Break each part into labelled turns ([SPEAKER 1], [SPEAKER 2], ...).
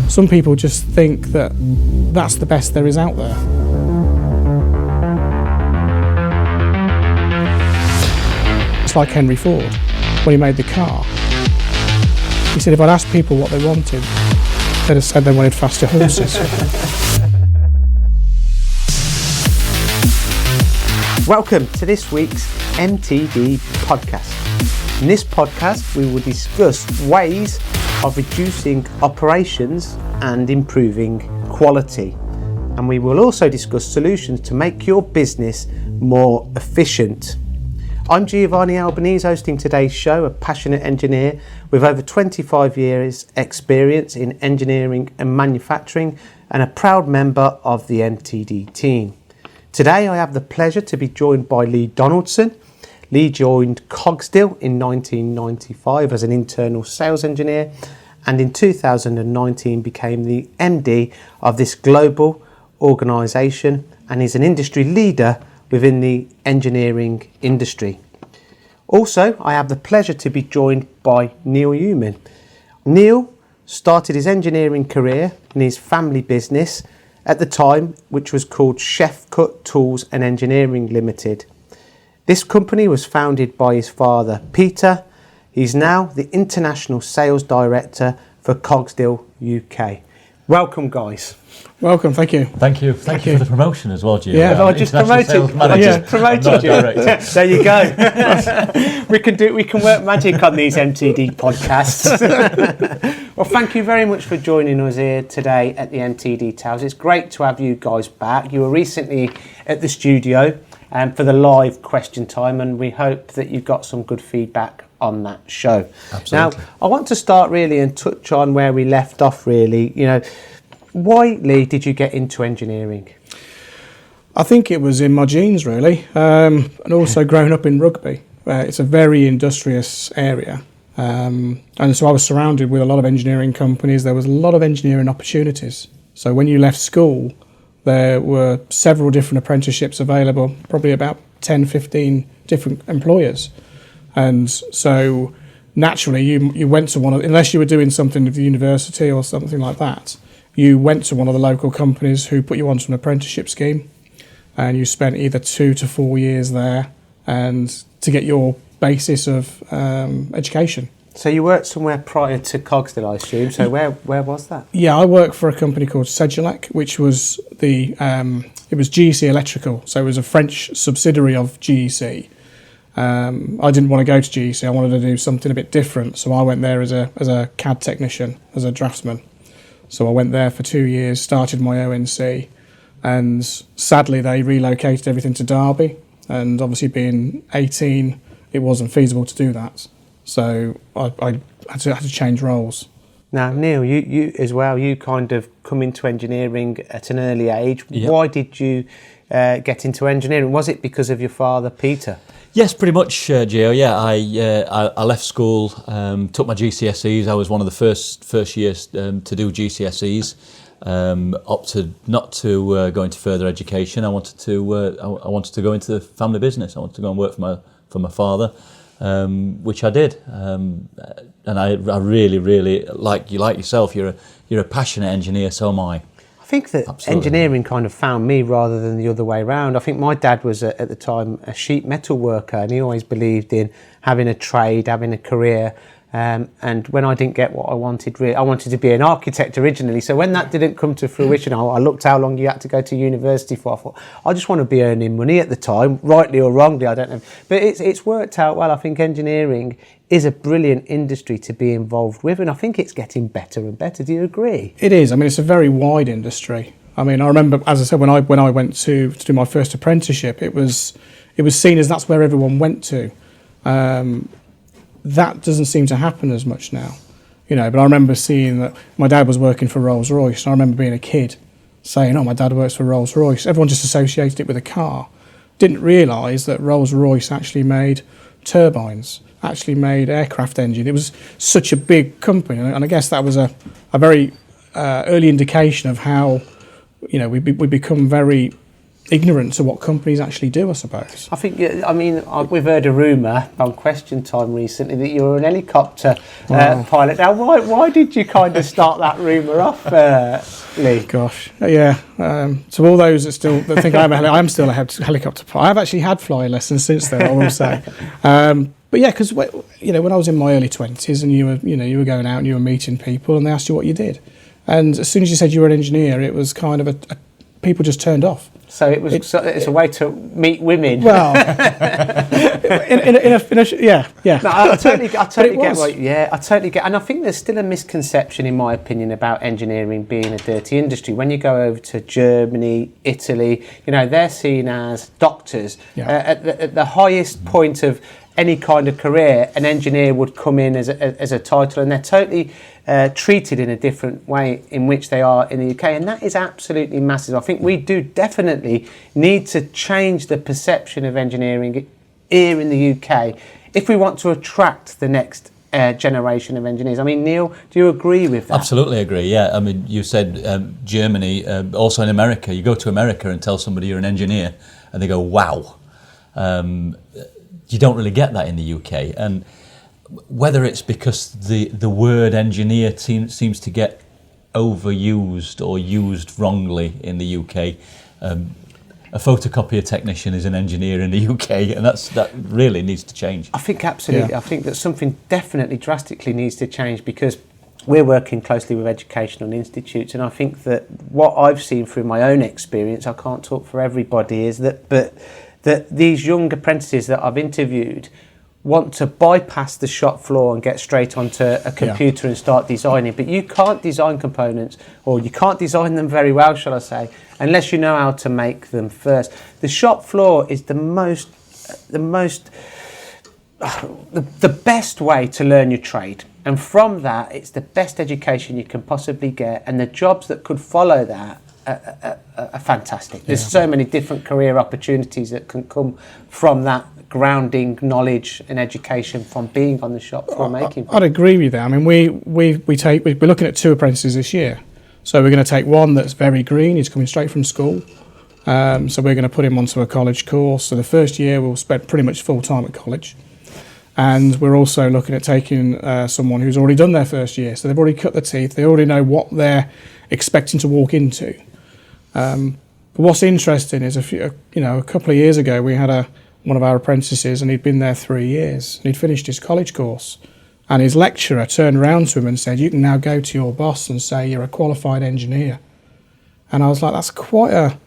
[SPEAKER 1] some people just think that that's the best there is out there. It's like Henry Ford, when he made the car. He said if I'd asked people what they wanted, they'd have said they wanted faster horses.
[SPEAKER 2] Welcome to this week's MTD Podcast. In this podcast, we will discuss ways of reducing operations and improving quality. And we will also discuss solutions to make your business more efficient. I'm Giovanni Albanese, hosting today's show, a passionate engineer with over 25 years experience in engineering and manufacturing and a proud member of the MTD team. Today I have the pleasure to be joined by Lee Donaldson. Lee joined Cogsdill in 1995 as an internal sales engineer and in 2019 became the MD of this global organisation and is an industry leader within the engineering industry. Also, I have the pleasure to be joined by Neil Yewman. Neil started his engineering career in his family business at the time, which was called Chef Cut Tools and Engineering Limited. This company was founded by his father, Peter. He's now the International Sales Director for Cogsdill UK. Welcome, guys.
[SPEAKER 1] Welcome, thank you.
[SPEAKER 3] Thank you for the promotion as well, Gio.
[SPEAKER 1] Yeah,
[SPEAKER 2] I just promoted you. There you go. we can work magic on these MTD podcasts. Well, thank you very much for joining us here today at the MTD Towers. It's great to have you guys back. You were recently at the studio for the live question time, and we hope that you got some good feedback on that show.
[SPEAKER 3] Absolutely.
[SPEAKER 2] Now, I want to start really and touch on where we left off really. You know, why, Lee, did you get into engineering?
[SPEAKER 1] I think it was in my genes really, and also growing up in rugby. It's a very industrious area. And so I was surrounded with a lot of engineering companies. There was a lot of engineering opportunities. So when you left school, there were several different apprenticeships available, probably about 10, 15 different employers. And so naturally you went to one of, unless you were doing something with the university or something like that, you went to one of the local companies who put you onto an apprenticeship scheme, and you spent either 2 to 4 years there and to get your basis of education.
[SPEAKER 2] So you worked somewhere prior to Cogsdill, I assume. So where was that?
[SPEAKER 1] Yeah, I worked for a company called Sedgelac, which was it was GEC Electrical. So it was a French subsidiary of GEC. I didn't want to go to GEC. I wanted to do something a bit different. So I went there as a CAD technician, as a draftsman. So I went there for 2 years, started my ONC, and sadly they relocated everything to Derby. And obviously being 18, it wasn't feasible to do that. So I had to change roles.
[SPEAKER 2] Now, Neil, you as well, you kind of come into engineering at an early age. Yep. Why did you get into engineering? Was it because of your father, Peter?
[SPEAKER 3] Yes, pretty much, Gio. Yeah, I left school, took my GCSEs. I was one of the first years to do GCSEs. Opted not to go into further education. I wanted to go into the family business. I wanted to go and work for my father, which I did. And I really like yourself. You're a passionate engineer. So am I.
[SPEAKER 2] I think that Absolutely. Engineering kind of found me rather than the other way around. I think my dad was at the time a sheet metal worker, and he always believed in having a trade, having a career. And when I didn't get what I wanted, I wanted to be an architect originally. So when that didn't come to fruition, I looked how long you had to go to university for. I thought, I just want to be earning money at the time, rightly or wrongly, I don't know. But it's worked out well. I think engineering is a brilliant industry to be involved with, and I think it's getting better and better. Do you agree?
[SPEAKER 1] It is. I mean, it's a very wide industry. I mean, I remember, as I said, when I went to do my first apprenticeship, it was seen as that's where everyone went to. That doesn't seem to happen as much now, you know. But I remember seeing that my dad was working for Rolls-Royce, and I remember being a kid saying, "Oh, my dad works for Rolls-Royce." Everyone just associated it with a car. Didn't realise that Rolls-Royce actually made turbines, actually made aircraft engine. It was such a big company, and I guess that was a very early indication of how, you know, we become very ignorant to what companies actually do, I suppose.
[SPEAKER 2] I think, we've heard a rumour on Question Time recently that you were an helicopter pilot. Now, why did you kind of start that rumour off, Lee?
[SPEAKER 1] Gosh, yeah. So all those that think I'm still a helicopter pilot. I've actually had flying lessons since then, I will say. But yeah, because when I was in my early 20s and you were going out and you were meeting people and they asked you what you did, and as soon as you said you were an engineer, it was kind of people just turned off.
[SPEAKER 2] So it's a way to meet women.
[SPEAKER 1] Well, yeah.
[SPEAKER 2] No, I totally get what. Yeah, I totally get, and I think there's still a misconception, in my opinion, about engineering being a dirty industry. When you go over to Germany, Italy, they're seen as doctors.
[SPEAKER 1] Yeah.
[SPEAKER 2] At the highest point of any kind of career, an engineer would come in as a title, and they're totally treated in a different way in which they are in the UK, and that is absolutely massive. I think we do definitely need to change the perception of engineering here in the UK if we want to attract the next generation of engineers. I mean, Neil, do you agree with that?
[SPEAKER 3] Absolutely agree, yeah. I mean, you said Germany, also in America. You go to America and tell somebody you're an engineer and they go, wow. You don't really get that in the UK, and whether it's because the word engineer seems to get overused or used wrongly in the UK. A photocopier technician is an engineer in the UK, and that really needs to change.
[SPEAKER 2] I think absolutely. Yeah. I think that something definitely drastically needs to change, because we're working closely with educational institutes, and I think that what I've seen through my own experience, I can't talk for everybody, is that these young apprentices that I've interviewed want to bypass the shop floor and get straight onto a computer and start designing. But you can't design components, or you can't design them very well, shall I say, unless you know how to make them first. The shop floor is the best way to learn your trade. And from that, it's the best education you can possibly get. And the jobs that could follow that are fantastic. There's so many different career opportunities that can come from that grounding knowledge and education from being on the shop floor making.
[SPEAKER 1] I'd agree with that. I mean, we're looking at 2 apprentices this year. So we're going to take one that's very green. He's coming straight from school. So we're going to put him onto a college course. So the first year we'll spend pretty much full time at college. And we're also looking at taking someone who's already done their first year. So they've already cut their teeth. They already know what they're expecting to walk into. But what's interesting is a couple of years ago we had one of our apprentices, and he'd been there 3 years, and he'd finished his college course, and his lecturer turned around to him and said, "You can now go to your boss and say you're a qualified engineer." And I was like, that's quite a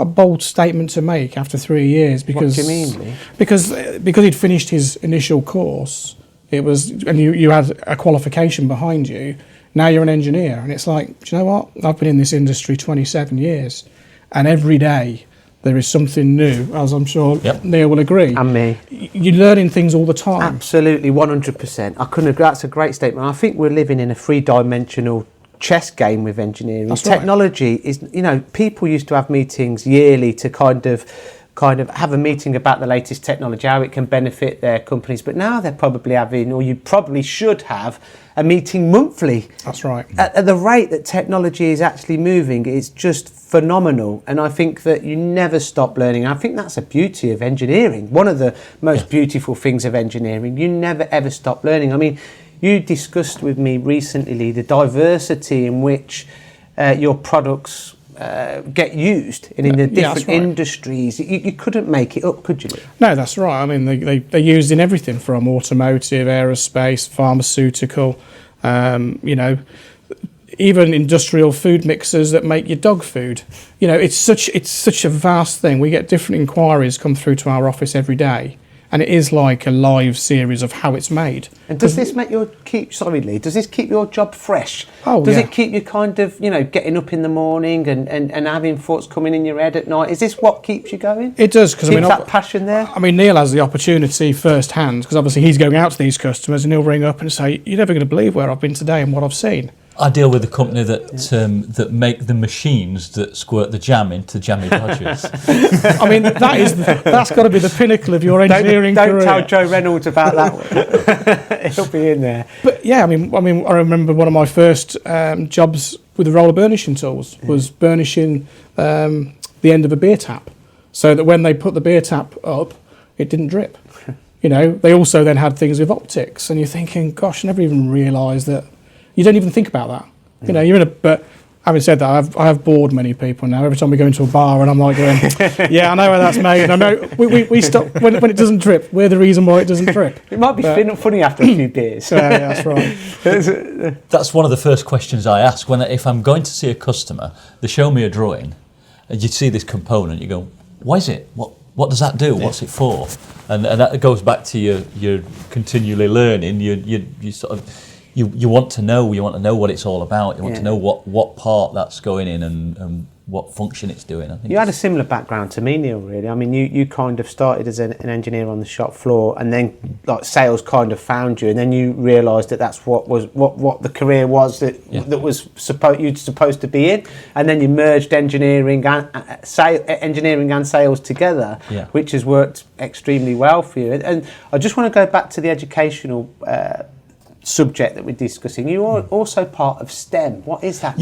[SPEAKER 1] bold statement to make after 3 years, because
[SPEAKER 2] what do you mean, Lee?
[SPEAKER 1] Because he'd finished his initial course, and you had a qualification behind you. Now you're an engineer, and it's like, do you know what? I've been in this industry 27 years, and every day there is something new, as I'm sure Neil will agree.
[SPEAKER 2] And me.
[SPEAKER 1] You're learning things all the time.
[SPEAKER 2] Absolutely, 100%. I couldn't agree. That's a great statement. I think we're living in a three-dimensional chess game with engineering.
[SPEAKER 1] That's
[SPEAKER 2] Technology is, people used to have meetings yearly to kind of have a meeting about the latest technology, how it can benefit their companies. But now they're probably having, or you probably should have, a meeting monthly.
[SPEAKER 1] That's right.
[SPEAKER 2] At the rate that technology is actually moving, it's just phenomenal. And I think that you never stop learning. I think that's the beauty of engineering. One of the most beautiful things of engineering, you never ever stop learning. I mean, you discussed with me recently the diversity in which your products get used in the different industries. You couldn't make it up, could you?
[SPEAKER 1] No, that's right. I mean, they're used in everything from automotive, aerospace, pharmaceutical, even industrial food mixers that make your dog food. It's such a vast thing. We get different inquiries come through to our office every day. And it is like a live series of how it's made.
[SPEAKER 2] And does this make does this keep your job fresh?
[SPEAKER 1] Oh,
[SPEAKER 2] does it keep you kind of, getting up in the morning and having thoughts coming in your head at night? Is this what keeps you going?
[SPEAKER 1] It does, because
[SPEAKER 2] that passion there?
[SPEAKER 1] I mean, Neil has the opportunity firsthand, because obviously he's going out to these customers, and he'll ring up and say, "You're never going to believe where I've been today and what I've seen."
[SPEAKER 3] I deal with a company that make the machines that squirt the jam into jammy dodgers.
[SPEAKER 1] I mean, that's got to be the pinnacle of your engineering career.
[SPEAKER 2] Don't tell Joe Reynolds about that one. He'll be in there.
[SPEAKER 1] But yeah, I mean, I remember one of my first jobs with the roller burnishing tools was burnishing the end of a beer tap, so that when they put the beer tap up, it didn't drip. They also then had things with optics, and you're thinking, gosh, I never even realised that. You don't even think about that. You're but having said that, I have bored many people now. Every time we go into a bar and I'm like going, yeah, I know where that's made. And I know we stop when it doesn't drip. We're the reason why it doesn't drip.
[SPEAKER 2] It might be funny after a few beers.
[SPEAKER 1] Yeah, that's right.
[SPEAKER 3] That's one of the first questions I ask if I'm going to see a customer. They show me a drawing, and you see this component. You go, what is it? What does that do? What's it for? And that goes back to your continually learning. You sort of. You want to know what it's all about. You want to know what part that's going in and what function it's doing. I think
[SPEAKER 2] you had a similar background to me, Neil, really. I mean, you kind of started as an engineer on the shop floor, and then like sales kind of found you, and then you realised that that's what the career was that was supposed to be in, and then you merged engineering and sales together, which has worked extremely well for you. And I just want to go back to the educational subject that we're discussing. You are also part of STEM. What is that?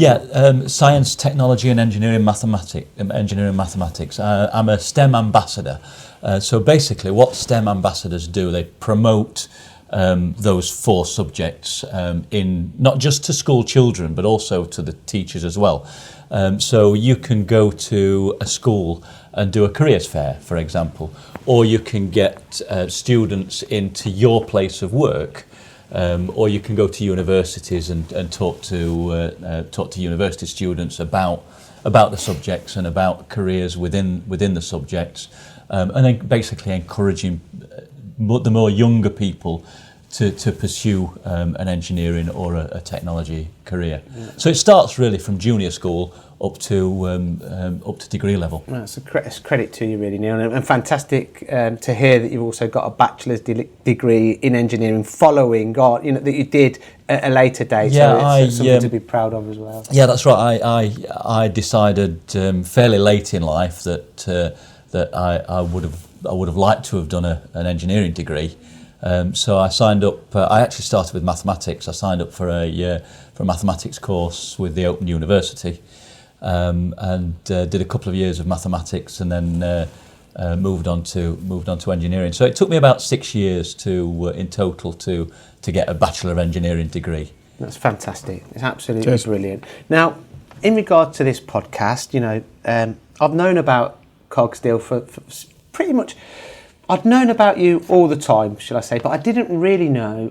[SPEAKER 3] Science, technology, and engineering mathematics. I'm a STEM ambassador. So basically, what STEM ambassadors do, they promote those 4 subjects in not just to school children, but also to the teachers as well. So you can go to a school and do a careers fair, for example, or you can get students into your place of work. Or you can go to universities and talk to university students about the subjects and about careers within the subjects, and then basically encouraging the more younger people to pursue an engineering or a technology career. So it starts really from junior school up to degree level.
[SPEAKER 2] Well, it's a credit to you, really, Neil, and fantastic to hear that you've also got a bachelor's degree in engineering following on, that you did at a later date. So it's something to be proud of as well.
[SPEAKER 3] Yeah, that's right. I decided fairly late in life that I would have liked to have done an engineering degree. So I signed up. I actually started with mathematics. I signed up for a mathematics course with the Open University. And did a couple of years of mathematics, and then moved on to engineering. So it took me about 6 years in total to get a Bachelor of Engineering degree.
[SPEAKER 2] That's fantastic. It's absolutely brilliant. Now, in regard to this podcast, I've known about Cogsdill for pretty much. I'd known about you all the time, shall I say, but I didn't really know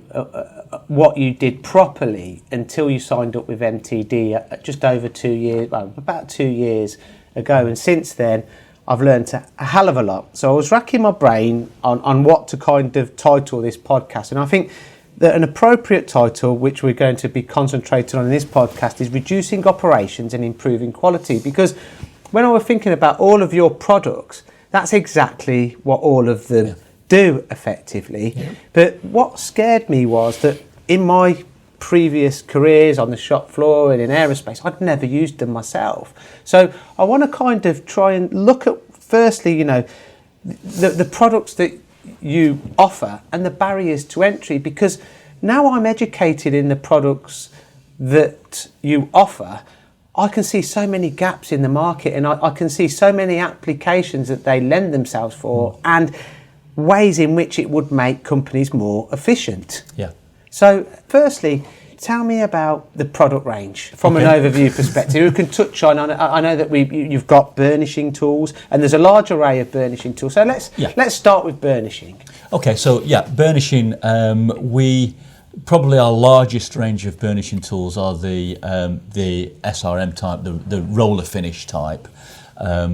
[SPEAKER 2] what you did properly until you signed up with MTD just over 2 years, about 2 years ago. And since then, I've learned a hell of a lot. So I was racking my brain on what to kind of title this podcast. And I think that an appropriate title, which we're going to be concentrating on in this podcast, is Reducing Operations and Improving Quality. Because when I was thinking about all of your products, that's exactly what all of them do effectively. Yeah. But what scared me was that in my previous careers on the shop floor and in aerospace, I'd never used them myself. So I want to kind of try and look at, firstly, the products that you offer and the barriers to entry, because now I'm educated in the products that you offer, I can see so many gaps in the market, and I can see so many applications that they lend themselves for and ways in which it would make companies more efficient.
[SPEAKER 3] Yeah.
[SPEAKER 2] So firstly, tell me about the product range from an overview perspective. We can touch on, I know that you've got burnishing tools, and there's a large array of burnishing tools. So let's start with burnishing.
[SPEAKER 3] Okay, so burnishing, probably our largest range of burnishing tools are the SRM type, the roller finish type,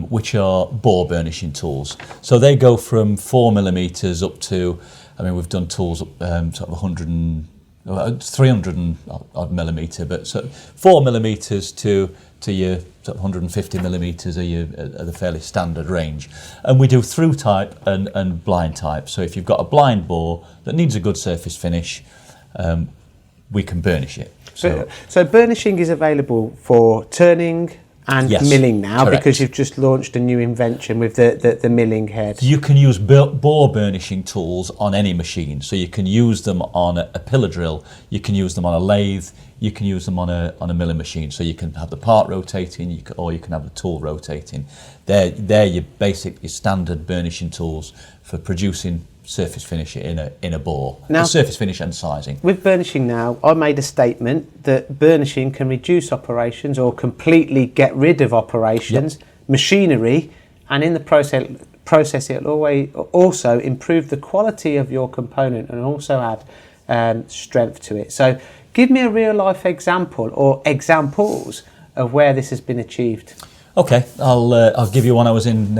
[SPEAKER 3] which are bore burnishing tools. So they go from 4mm up to, we've done tools up sort of 300 and odd millimetre, but so 4mm to your sort of 150mm are the fairly standard range. And we do through type and blind type. So if you've got a blind bore that needs a good surface finish, we can burnish it.
[SPEAKER 2] So burnishing is available for turning, and
[SPEAKER 3] Yes,
[SPEAKER 2] milling now,
[SPEAKER 3] correct.
[SPEAKER 2] because you've just launched a new invention with the milling head.
[SPEAKER 3] You can use bore burnishing tools on any machine. So you can use them on a pillar drill, you can use them on a lathe, you can use them on a milling machine. So you can have the part rotating, or you can have the tool rotating. They're your basic, your standard burnishing tools for producing surface finish in a bore.
[SPEAKER 2] Now,
[SPEAKER 3] surface finish and sizing.
[SPEAKER 2] With burnishing now, I made a statement that burnishing can reduce operations or completely get rid of operations, machinery, and in the process it'll always also improve the quality of your component and also add strength to it. So give me a real life example or examples of where this has been achieved.
[SPEAKER 3] Okay, I'll give you one. I was in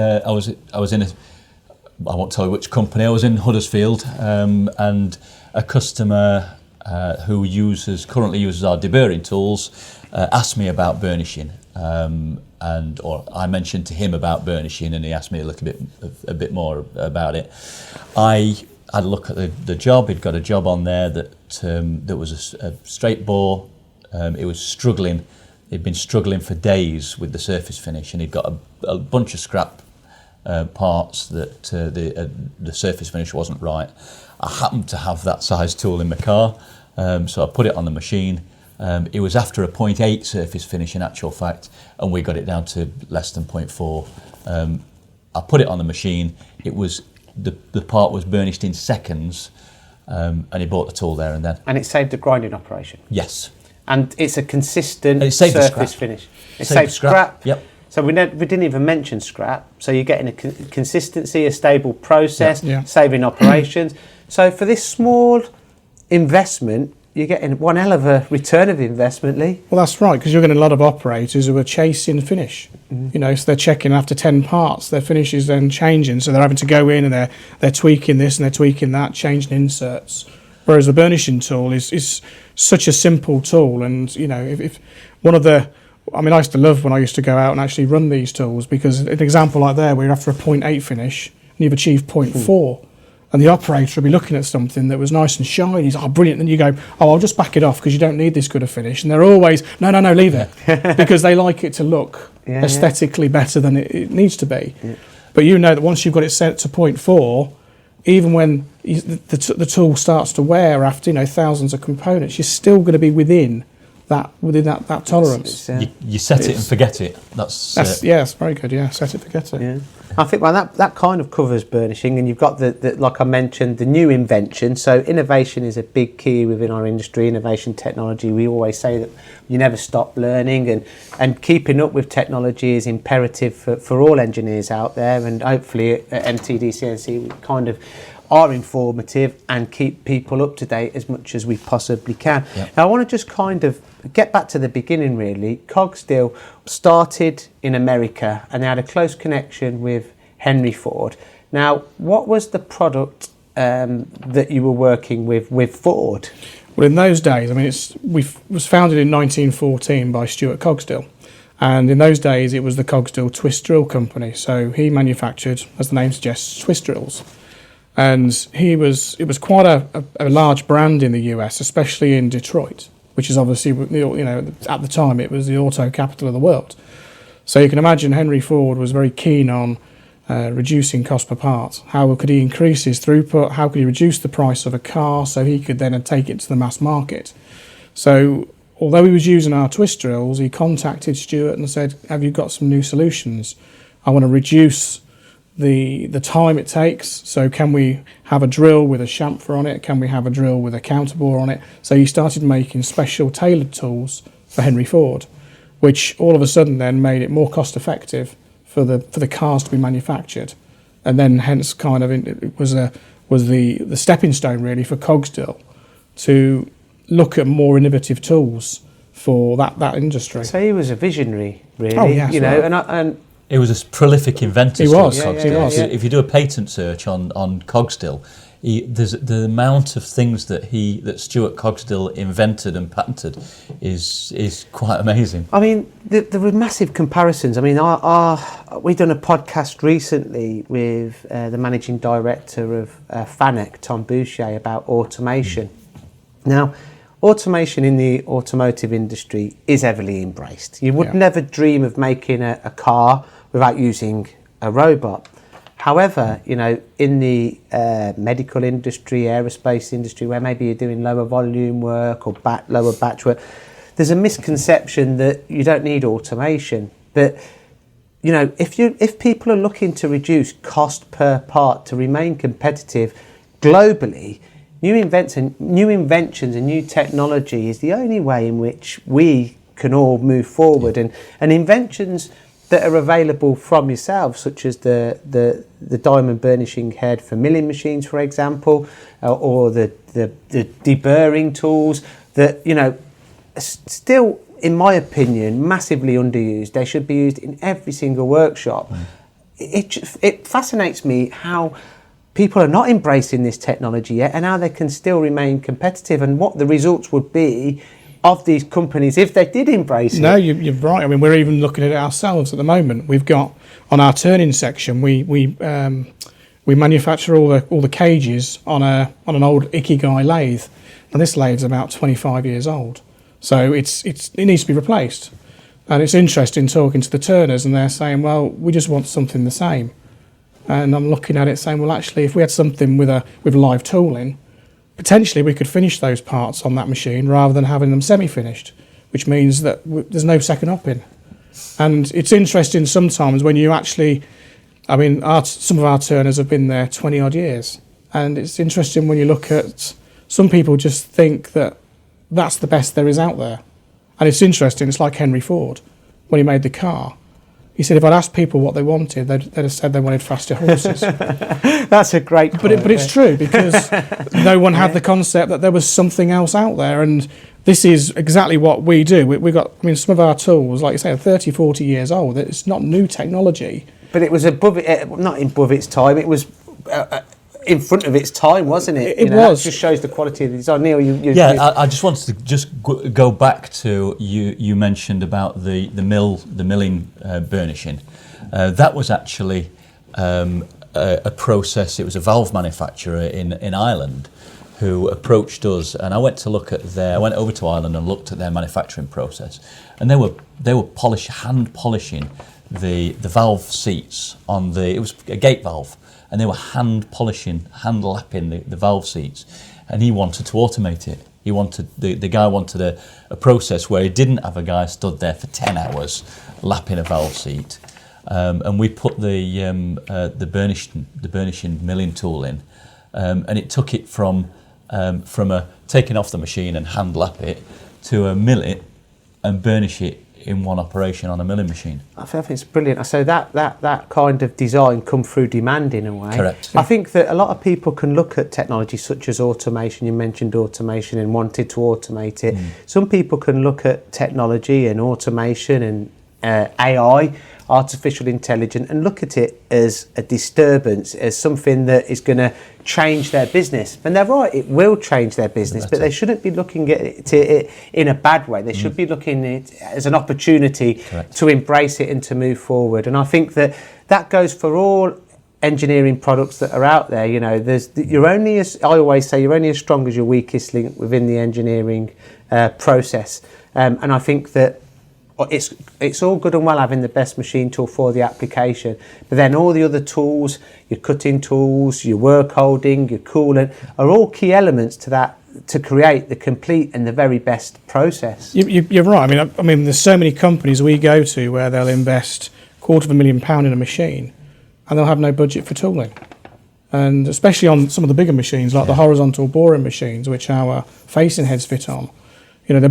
[SPEAKER 3] I won't tell you which company. I was in Huddersfield, and a customer who currently uses our deburring tools asked me about burnishing, or I mentioned to him about burnishing, and he asked me a bit more about it. I had a look at the job. He'd got a job on there that was a straight bore. It was struggling. He'd been struggling for days with the surface finish, and he'd got a bunch of scrap parts that the surface finish wasn't right. I happened to have that size tool in my car, so I put it on the machine. It was after a 0.8 surface finish in actual fact, and we got it down to less than 0.4. I put it on the machine. It was the part was burnished in seconds, and he bought the tool there and then.
[SPEAKER 2] And it saved a grinding operation.
[SPEAKER 3] Yes.
[SPEAKER 2] And it's a consistent
[SPEAKER 3] And it saved the
[SPEAKER 2] surface
[SPEAKER 3] scrap.
[SPEAKER 2] finish. It
[SPEAKER 3] Saved
[SPEAKER 2] saves scrap.
[SPEAKER 3] Yep.
[SPEAKER 2] So we didn't even mention scrap. So you're getting a consistency, a stable process,
[SPEAKER 1] Yeah.
[SPEAKER 2] saving operations. So for this small investment, you're getting one hell of a return of the investment, Lee.
[SPEAKER 1] Well, that's right, because you're getting a lot of operators who are chasing finish. You know, so they're checking after 10 parts, their finish is then changing, so they're having to go in and they're tweaking this and they're tweaking that, changing inserts. Whereas the burnishing tool is such a simple tool, and you know, if one of the, I mean, I used to love when I used to go out and actually run these tools, because an example like there, where you're after a 0.8 finish and you've achieved 0.4. And the operator will be looking at something that was nice and shiny. He's, oh, brilliant. And you go, oh, I'll just back it off because you don't need this good a finish. And they're always, no, leave it. Because they like it to look aesthetically better than it needs to be. Yeah. But you know that once you've got it set to 0.4, even when the tool starts to wear after, you know, thousands of components, you're still going to be within that tolerance.
[SPEAKER 3] You set it and forget it. That's
[SPEAKER 1] yeah, it's very good. Yeah, set it, forget it.
[SPEAKER 2] Yeah. I think that kind of covers burnishing, and you've got the like I mentioned, the new invention. So innovation is a big key within our industry. Innovation, technology. We always say that you never stop learning, and keeping up with technology is imperative for all engineers out there. And hopefully at MTD CNC we kind of are informative and keep people up to date as much as we possibly can. Yep. Now I want to just kind of get back to the beginning really. Cogsdill started in America and they had a close connection with Henry Ford. Now, what was the product that you were working with Ford?
[SPEAKER 1] Well, in those days, I mean, it was founded in 1914 by Stuart Cogsdill. And in those days, it was the Cogsdill twist drill company. So he manufactured, as the name suggests, twist drills. And it was quite a large brand in the US, especially in Detroit, which is obviously, you know, at the time it was the auto capital of the world. So you can imagine Henry Ford was very keen on reducing cost per part. How could he increase his throughput? How could he reduce the price of a car so he could then take it to the mass market? So although he was using our twist drills, he contacted Stuart and said, have you got some new solutions? I want to reduce the time it takes. So can we have a drill with a chamfer on it? Can we have a drill with a counterbore on it? So he started making special tailored tools for Henry Ford, which all of a sudden then made it more cost effective for the cars to be manufactured. And then hence kind of it was the stepping stone really for Cogsdill to look at more innovative tools for that industry.
[SPEAKER 2] So he was a visionary really.
[SPEAKER 1] Oh, yes,
[SPEAKER 2] you know,
[SPEAKER 1] right.
[SPEAKER 2] and
[SPEAKER 3] He was a prolific inventor.
[SPEAKER 1] He was.
[SPEAKER 3] Cogsdill. If you do a patent search on Cogsdill, there's the amount of things that Stuart Cogsdill invented and patented is quite amazing.
[SPEAKER 2] I mean, there were massive comparisons. I mean, we've done a podcast recently with the managing director of FANEC, Tom Boucher, about automation. Now, automation in the automotive industry is heavily embraced. You would never dream of making a car without using a robot. However, you know, in the medical industry, aerospace industry, where maybe you're doing lower volume work or lower batch work, there's a misconception that you don't need automation. But you know, if people are looking to reduce cost per part to remain competitive globally, new inventions and new technology is the only way in which we can all move forward. And inventions that are available from yourself, such as the diamond burnishing head for milling machines, for example, or the deburring tools that, you know, still, in my opinion, massively underused. They should be used in every single workshop. It fascinates me how people are not embracing this technology yet, and how they can still remain competitive, and what the results would be of these companies if they did embrace it.
[SPEAKER 1] No, you're right. I mean, we're even looking at it ourselves at the moment. We've got on our turning section, we manufacture all the cages on an old Ikigai lathe, and this lathe's about 25 years old, so it needs to be replaced. And it's interesting talking to the turners, and they're saying, well, we just want something the same. And I'm looking at it saying, well, actually, if we had something with live tooling, potentially we could finish those parts on that machine rather than having them semi-finished, which means that there's no second op-in. And it's interesting sometimes when you actually, I mean, some of our turners have been there 20 odd years, and it's interesting when you look at, some people just think that that's the best there is out there. And it's interesting, it's like Henry Ford, when he made the car. He said if I'd asked people what they wanted, they'd have said they wanted faster horses.
[SPEAKER 2] That's a great point.
[SPEAKER 1] But it's true, because no one had the concept that there was something else out there, and this is exactly what we do. We've got, I mean, some of our tools, like you say, are 30, 40 years old. It's not new technology.
[SPEAKER 2] But it was not above its time, it was in front of its time, wasn't it?
[SPEAKER 1] It was.
[SPEAKER 2] That just shows the quality of the design. Neil,
[SPEAKER 3] I just wanted to go back to you mentioned about the milling burnishing. That was actually a process. It was a valve manufacturer in Ireland who approached us, and I went over to Ireland and looked at their manufacturing process, and they were hand polishing the valve seats it was a gate valve, and they were hand lapping the valve seats, and he wanted to automate it. He wanted the guy wanted a process where he didn't have a guy stood there for 10 hours lapping a valve seat, and we put the burnishing milling tool in, and it took it from taking off the machine and hand lap it to a mill it and burnish it in one operation on a milling machine.
[SPEAKER 2] I think it's brilliant. So that kind of design come through demand in a way.
[SPEAKER 3] Correct.
[SPEAKER 2] I think that a lot of people can look at technology such as automation. You mentioned automation and wanted to automate it. Some people can look at technology and automation and AI, artificial intelligence, and look at it as a disturbance, as something that is going to change their business. And they're right, it will change their business, but they shouldn't be looking at it in a bad way. They should be looking at it as an opportunity to embrace it and to move forward. And I think that goes for all engineering products that are out there. You know, I always say, you're only as strong as your weakest link within the engineering process. And I think that it's all good and well having the best machine tool for the application, but then all the other tools, your cutting tools, your work holding, your coolant, are all key elements to that, to create the complete and the very best process.
[SPEAKER 1] You're right. I mean, there's so many companies we go to where they'll invest £250,000 in a machine, and they'll have no budget for tooling. And especially on some of the bigger machines, like the horizontal boring machines, which our facing heads fit on. You know, they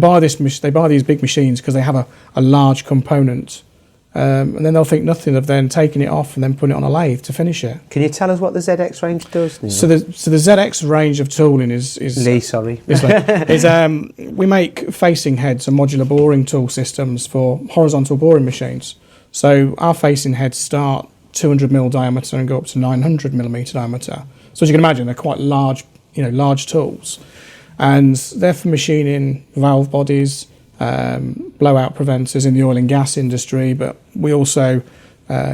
[SPEAKER 1] buy these big machines because they have a large component, and then they'll think nothing of then taking it off and then putting it on a lathe to finish it.
[SPEAKER 2] Can you tell us what the ZX range does, Neil?
[SPEAKER 1] So the ZX range of tooling is
[SPEAKER 2] Lee, sorry.
[SPEAKER 1] We make facing heads and modular boring tool systems for horizontal boring machines. So our facing heads start 200mm diameter and go up to 900mm diameter. So as you can imagine, they're quite large tools. And they're for machining valve bodies, blowout preventers in the oil and gas industry, but we also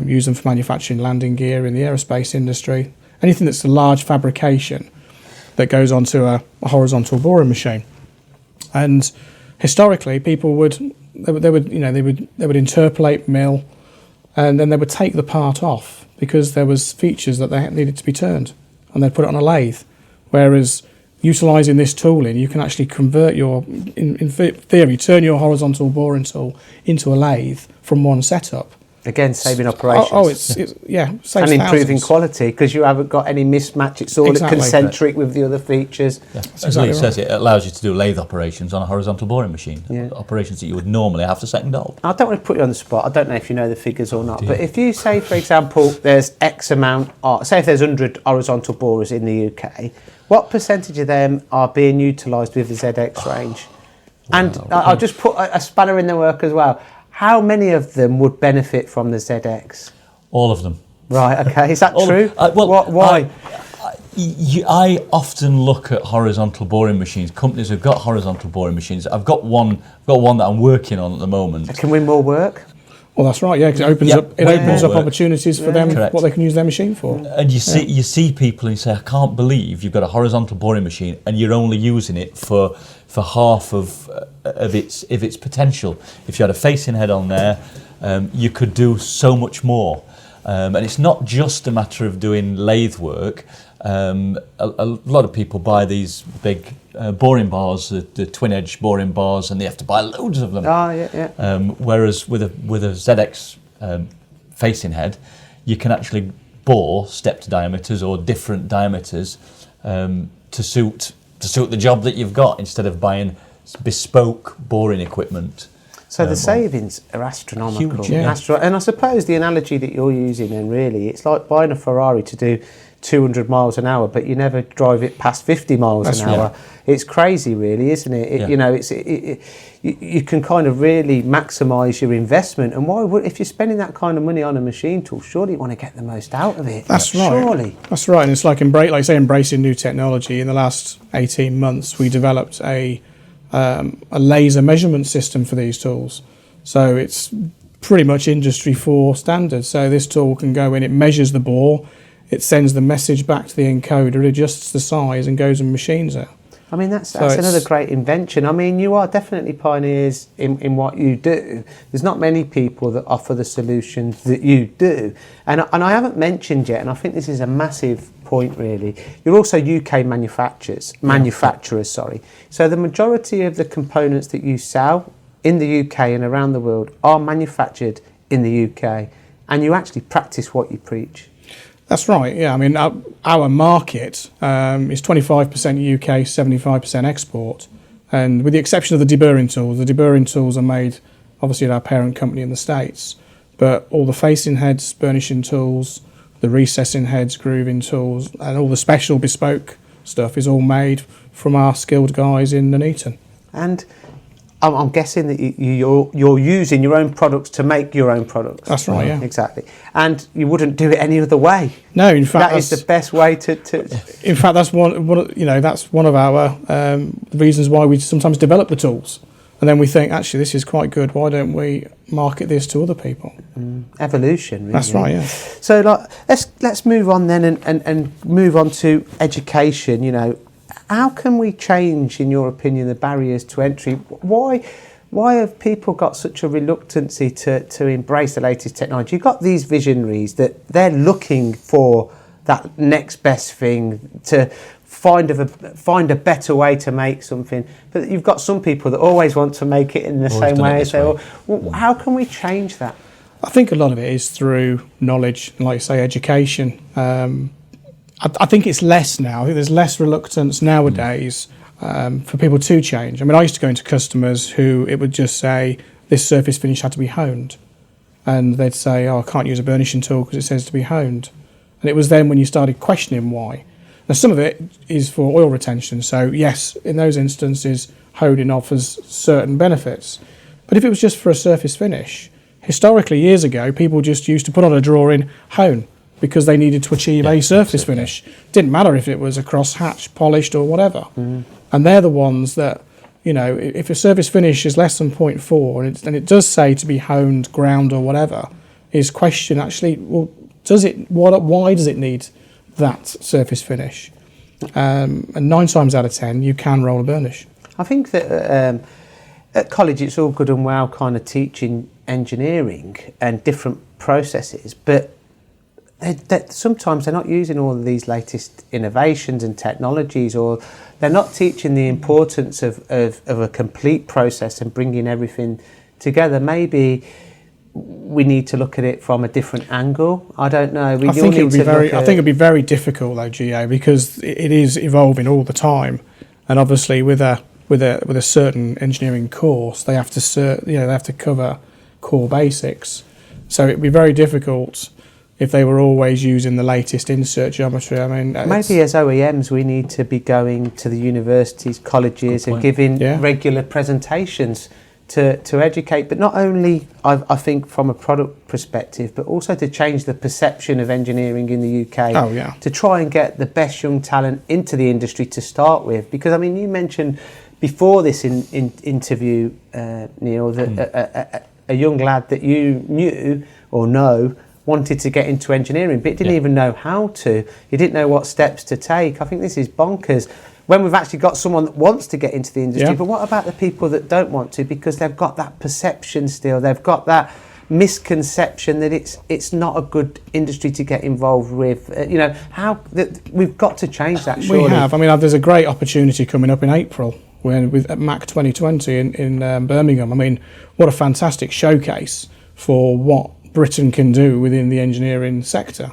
[SPEAKER 1] use them for manufacturing landing gear in the aerospace industry. Anything that's a large fabrication that goes onto a horizontal boring machine. And historically, people would interpolate, mill, and then they would take the part off because there was features that they needed to be turned, and they'd put it on a lathe. Whereas utilising this tooling, you can actually convert in theory, turn your horizontal boring tool into a lathe from one setup.
[SPEAKER 2] Again, saving operations.
[SPEAKER 1] Saves
[SPEAKER 2] and improving
[SPEAKER 1] thousands.
[SPEAKER 2] quality because you haven't got any mismatch. It's all concentric with the other features.
[SPEAKER 3] Yeah. As Lee says, it allows you to do lathe operations on a horizontal boring machine.
[SPEAKER 2] Yeah.
[SPEAKER 3] Operations that you would normally have to second op.
[SPEAKER 2] I don't want to put you on the spot. I don't know if you know the figures or not. But if you say, for example, there's X amount, say if there's 100 horizontal borers in the UK, what percentage of them are being utilised with the ZX range? And I'll just put a spanner in the work as well. How many of them would benefit from the ZX?
[SPEAKER 3] All of them.
[SPEAKER 2] Right, okay. Is that true?
[SPEAKER 3] Why? I often look at horizontal boring machines. Companies have got horizontal boring machines. I've got one that I'm working on at the moment.
[SPEAKER 2] Can win more work?
[SPEAKER 1] Well, that's right. Yeah, because it opens up opportunities for them. Correct. What they can use their machine for.
[SPEAKER 3] And you see people and you say, I can't believe you've got a horizontal boring machine and you're only using it for half of its potential. If you had a facing head on there, you could do so much more. And it's not just a matter of doing lathe work. A lot of people buy these big boring bars, the twin edge boring bars, and they have to buy loads of them. Whereas with a ZX facing head, you can actually bore stepped diameters or different diameters to suit the job that you've got, instead of buying bespoke boring equipment.
[SPEAKER 2] So the savings are astronomical.
[SPEAKER 1] Huge, yeah.
[SPEAKER 2] And I suppose the analogy that you're using then, really, it's like buying a Ferrari to do 200 miles an hour, but you never drive it past 50 miles an hour.
[SPEAKER 1] Right.
[SPEAKER 2] It's crazy, really, isn't it? You know, you can kind of really maximise your investment. And why would, if you're spending that kind of money on a machine tool, surely you want to get the most out of it.
[SPEAKER 1] That's right.
[SPEAKER 2] Surely.
[SPEAKER 1] That's right. And it's like embracing new technology. In the last 18 months, we developed a laser measurement system for these tools. So it's pretty much industry 4 standard. So this tool can go in, it measures the bore, it sends the message back to the encoder, it adjusts the size and goes and machines it.
[SPEAKER 2] I mean, that's another great invention. I mean, you are definitely pioneers in what you do. There's not many people that offer the solutions that you do. And I haven't mentioned yet, and I think this is a massive point, really. You're also UK manufacturers. So the majority of the components that you sell in the UK and around the world are manufactured in the UK, and you actually practice what you preach.
[SPEAKER 1] That's right, yeah. I mean, our market is 25% UK, 75% export. And with the exception of the deburring tools are made, obviously, at our parent company in the States. But all the facing heads, burnishing tools, the recessing heads, grooving tools, and all the special bespoke stuff is all made from our skilled guys in Nuneaton.
[SPEAKER 2] And I'm guessing that you're using your own products to make your own products.
[SPEAKER 1] That's right, yeah.
[SPEAKER 2] Exactly. And you wouldn't do it any other way.
[SPEAKER 1] No, in fact,
[SPEAKER 2] that is the best way to.
[SPEAKER 1] In fact, that's one of our reasons why we sometimes develop the tools, and then we think, actually, this is quite good. Why don't we market this to other people?
[SPEAKER 2] Evolution. Really.
[SPEAKER 1] That's right, yeah.
[SPEAKER 2] So, let's move on then and move on to education. You know. How can we change, in your opinion, the barriers to entry? Why have people got such a reluctancy to embrace the latest technology? You've got these visionaries that they're looking for that next best thing, to find a better way to make something. But you've got some people that always want to make it in the same way. So, how can we change that?
[SPEAKER 1] I think a lot of it is through knowledge, and, like you say, education. I think it's less now. I think there's less reluctance nowadays for people to change. I mean, I used to go into customers who it would just say this surface finish had to be honed. And they'd say, I can't use a burnishing tool because it says to be honed. And it was then when you started questioning why. Now, some of it is for oil retention. So, yes, in those instances, honing offers certain benefits. But if it was just for a surface finish, historically, years ago, people just used to put on a drawing, hone, because they needed to achieve a surface finish. Didn't matter if it was a cross-hatch, polished or whatever. And they're the ones that, if a surface finish is less than 0.4 and it does say to be honed, ground or whatever, is question actually, well, why does it need that surface finish? And 9 times out of 10, you can roll a burnish.
[SPEAKER 2] I think that at college it's all good and well kind of teaching engineering and different processes, but sometimes they're not using all of these latest innovations and technologies, or they're not teaching the importance of a complete process and bringing everything together. Maybe we need to look at it from a different angle. I don't know.
[SPEAKER 1] I think it'd be very difficult though, Gio, because it is evolving all the time, and obviously with a certain engineering course, they have to cover core basics. So it'd be very difficult if they were always using the latest insert geometry. I mean,
[SPEAKER 2] maybe as OEMs we need to be going to the universities, colleges, and giving regular presentations to educate, but not only I think from a product perspective, but also to change the perception of engineering in the UK. To try and get the best young talent into the industry to start with. Because I mean, you mentioned before this interview, Neil, that a young lad that you knew or know wanted to get into engineering, but didn't even know how to. He didn't know what steps to take. I think this is bonkers when we've actually got someone that wants to get into the industry. But what about the people that don't want to, because they've got that perception still, they've got that misconception that it's not a good industry to get involved with. We've got to change that, surely.
[SPEAKER 1] We have. I mean, there's a great opportunity coming up in April at MAC 2020 in Birmingham. I mean, what a fantastic showcase for what Britain can do within the engineering sector.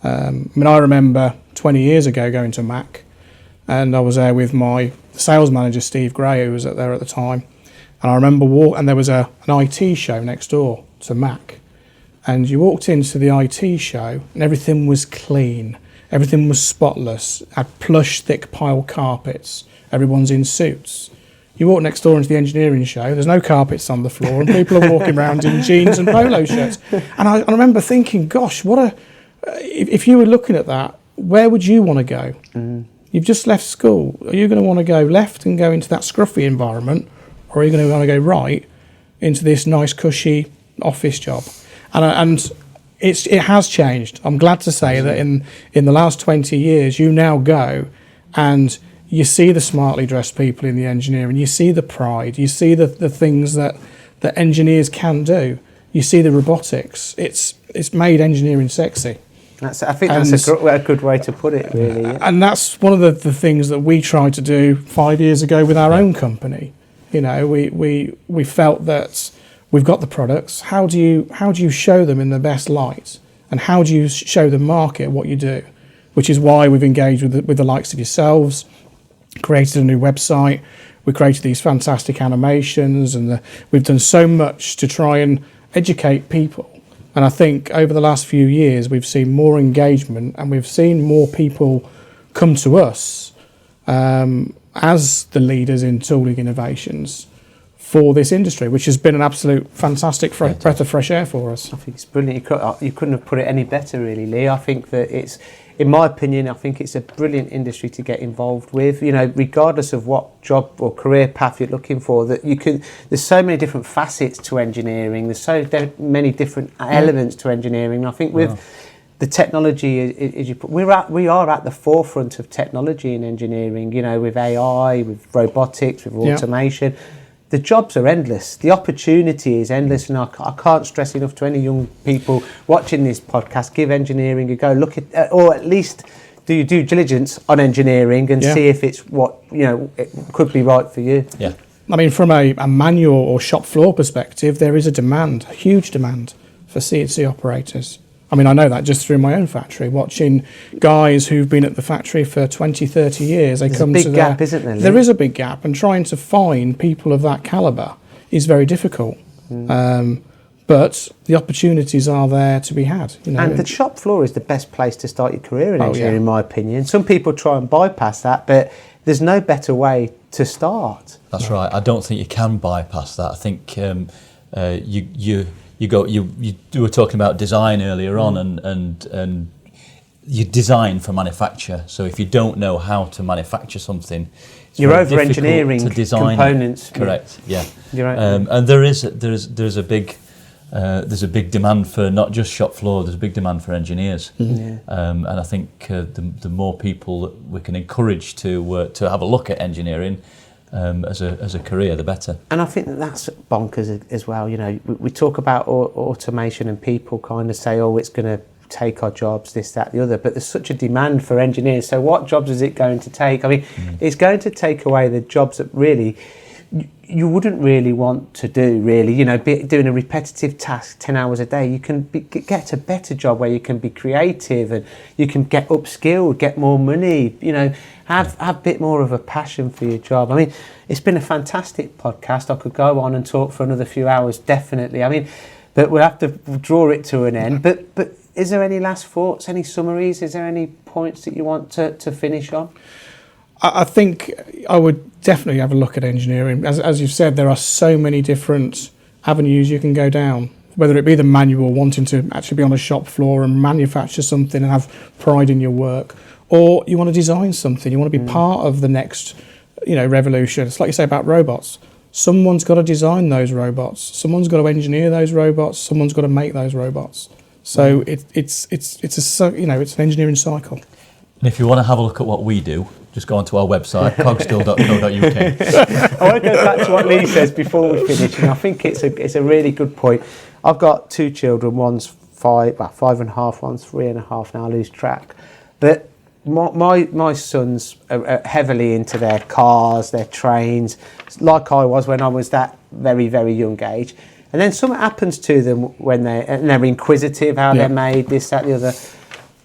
[SPEAKER 1] I mean, I remember 20 years ago going to MAC, and I was there with my sales manager, Steve Gray, who was there at the time. And I remember and there was an IT show next door to MAC. And you walked into the IT show and everything was clean. Everything was spotless, had plush, thick pile carpets. Everyone's in suits. You walk next door into the engineering show, there's no carpets on the floor, and people are walking around in jeans and polo shirts. And I remember thinking, gosh, if you were looking at that, where would you want to go? You've just left school. Are you going to want to go left and go into that scruffy environment, or are you going to want to go right into this nice, cushy office job? And it has changed. I'm glad to say that in the last 20 years, you now go and you see the smartly dressed people in the engineering, you see the pride, you see the things that engineers can do, you see the robotics. It's made engineering sexy.
[SPEAKER 2] I think that's a good way to put it, really. Yeah.
[SPEAKER 1] And that's one of the things that we tried to do 5 years ago with our own company. You know, we felt that we've got the products. How do you show them in the best light, and how do you show the market what you do? Which is why we've engaged with the likes of yourselves, created a new website. We created these fantastic animations, and we've done so much to try and educate people. And I think over the last few years, we've seen more engagement, and we've seen more people come to us as the leaders in tooling innovations for this industry, which has been an absolute fantastic breath of fresh air for us.
[SPEAKER 2] I think it's brilliant. You couldn't have put it any better, really, Lee. I think that in my opinion, I think it's a brilliant industry to get involved with. You know, regardless of what job or career path you're looking for, there's so many different facets to engineering. There's so many different elements to engineering. I think with the technology, we are at the forefront of technology in engineering. You know, with AI, with robotics, with automation. The jobs are endless. The opportunity is endless, and I can't stress enough to any young people watching this podcast, give engineering a go. Look at, or at least do your due diligence on engineering and see if it's what, it could be right for you.
[SPEAKER 3] Yeah.
[SPEAKER 1] I mean, from a manual or shop floor perspective, there is a huge demand for CNC operators. I mean, I know that just through my own factory, watching guys who've been at the factory for 20, 30 years.
[SPEAKER 2] There's a big gap, isn't there?
[SPEAKER 1] There is a big gap, and trying to find people of that calibre is very difficult. But the opportunities are there to be had.
[SPEAKER 2] And the shop floor is the best place to start your career in engineering, in my opinion. Some people try and bypass that, but there's no better way to start.
[SPEAKER 3] That's right. I don't think you can bypass that. I think you were talking about design earlier on, and you design for manufacture. So if you don't know how to manufacture something,
[SPEAKER 2] you're over engineering
[SPEAKER 3] to design
[SPEAKER 2] components.
[SPEAKER 3] Correct. Yeah.
[SPEAKER 2] You're right.
[SPEAKER 3] And there's a big demand for not just shop floor. There's a big demand for engineers. And I think the more people that we can encourage to have a look at engineering, as a career, the better.
[SPEAKER 2] And I think that's bonkers as well. You know, we talk about automation and people kind of say, oh, it's going to take our jobs, this, that, the other, but there's such a demand for engineers. So what jobs is it going to take? I mean, it's going to take away the jobs that really you wouldn't really want to do, really. You know, doing a repetitive task 10 hours a day, you can get a better job where you can be creative and you can get upskilled, get more money, you know, have a bit more of a passion for your job. I mean, it's been a fantastic podcast. I could go on and talk for another few hours, definitely. I mean, but we'll have to draw it to an end. But is there any last thoughts, any summaries? Is there any points that you want to finish on?
[SPEAKER 1] I think I would definitely have a look at engineering. As you've said, there are so many different avenues you can go down, whether it be the manual, wanting to actually be on a shop floor and manufacture something and have pride in your work, or you want to design something, you want to be part of the next, you know, revolution. It's like you say about robots. Someone's got to design those robots. Someone's got to engineer those robots. Someone's got to make those robots. So it's an engineering cycle.
[SPEAKER 3] And if you want to have a look at what we do, just go onto our website, cogsdill.co.uk.
[SPEAKER 2] I want to go back to what Lee says before we finish, and I think it's a really good point. I've got 2 children, one's 5.5, one's 3.5 now, I lose track. But my sons are heavily into their cars, their trains, like I was when I was that very, very young age. And then something happens to them when they're inquisitive, how they're made, this, that, the other.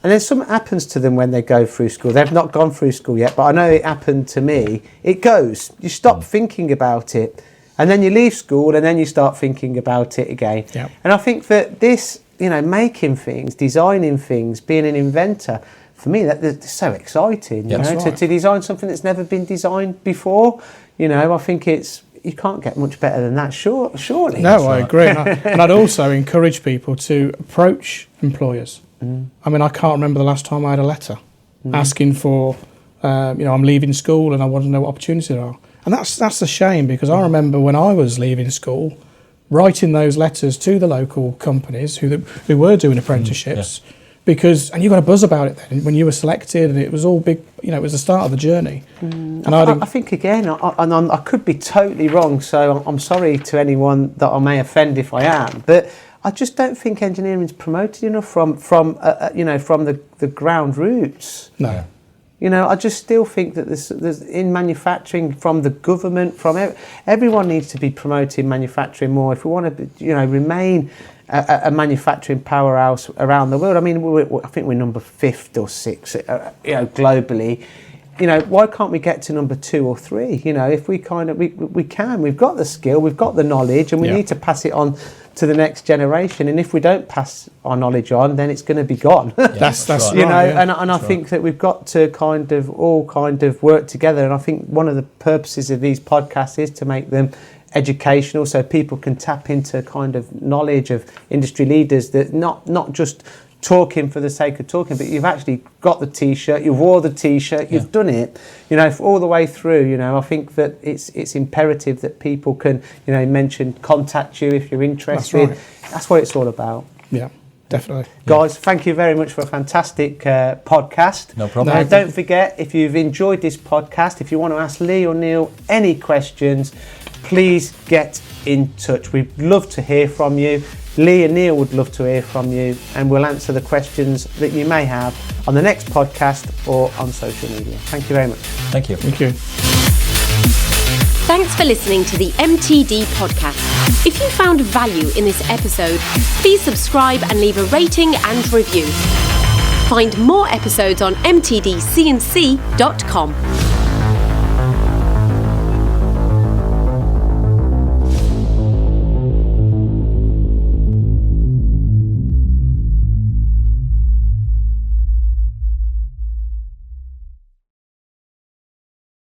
[SPEAKER 2] And then something happens to them when they go through school. They've not gone through school yet, but I know it happened to me. It goes. You stop thinking about it. And then you leave school and then you start thinking about it again. Yep. And I think that this, you know, making things, designing things, being an inventor, for me, that's so exciting. You know, right. to design something that's never been designed before. You know, I think you can't get much better than that, surely.
[SPEAKER 1] No, I agree. And I'd also encourage people to approach employers. I mean, I can't remember the last time I had a letter asking for, I'm leaving school and I want to know what opportunities there are. And that's a shame, because I remember when I was leaving school, writing those letters to the local companies who were doing apprenticeships, and you got a buzz about it then when you were selected, and it was all big, you know, it was the start of the journey. And I
[SPEAKER 2] think, again, I could be totally wrong, so I'm sorry to anyone that I may offend if I am, but I just don't think engineering is promoted enough from the ground roots.
[SPEAKER 1] No.
[SPEAKER 2] You know, I just still think that there's in manufacturing, from the government, from everyone needs to be promoting manufacturing more if we want to, you know, remain a manufacturing powerhouse around the world. I mean, I think we're number 5th or 6th, globally. You know, why can't we get to number 2 or 3? You know, if we we can, we've got the skill, we've got the knowledge, and we need to pass it on to the next generation. And if we don't pass our knowledge on, then it's going to be gone.
[SPEAKER 1] That's right.
[SPEAKER 2] You know, and I think that we've got to all work together. And I think one of the purposes of these podcasts is to make them educational, so people can tap into kind of knowledge of industry leaders, that not just talking for the sake of talking, but you've actually got the t-shirt, you wore the t-shirt, you've done it, you know, all the way through. You know, I think that it's imperative that people can, you know, contact you if you're interested. That's right. That's what it's all about.
[SPEAKER 1] Yeah, definitely.
[SPEAKER 2] Guys, thank you very much for a fantastic podcast.
[SPEAKER 3] No problem.
[SPEAKER 2] Now, don't forget, if you've enjoyed this podcast, if you want to ask Lee or Neil any questions, please get in touch. We'd love to hear from you. Lee and Neil would love to hear from you, and we'll answer the questions that you may have on the next podcast or on social media. Thank you very much.
[SPEAKER 3] Thank you.
[SPEAKER 1] Thank you.
[SPEAKER 4] Thanks for listening to the MTD Podcast. If you found value in this episode, please subscribe and leave a rating and review. Find more episodes on mtdcnc.com.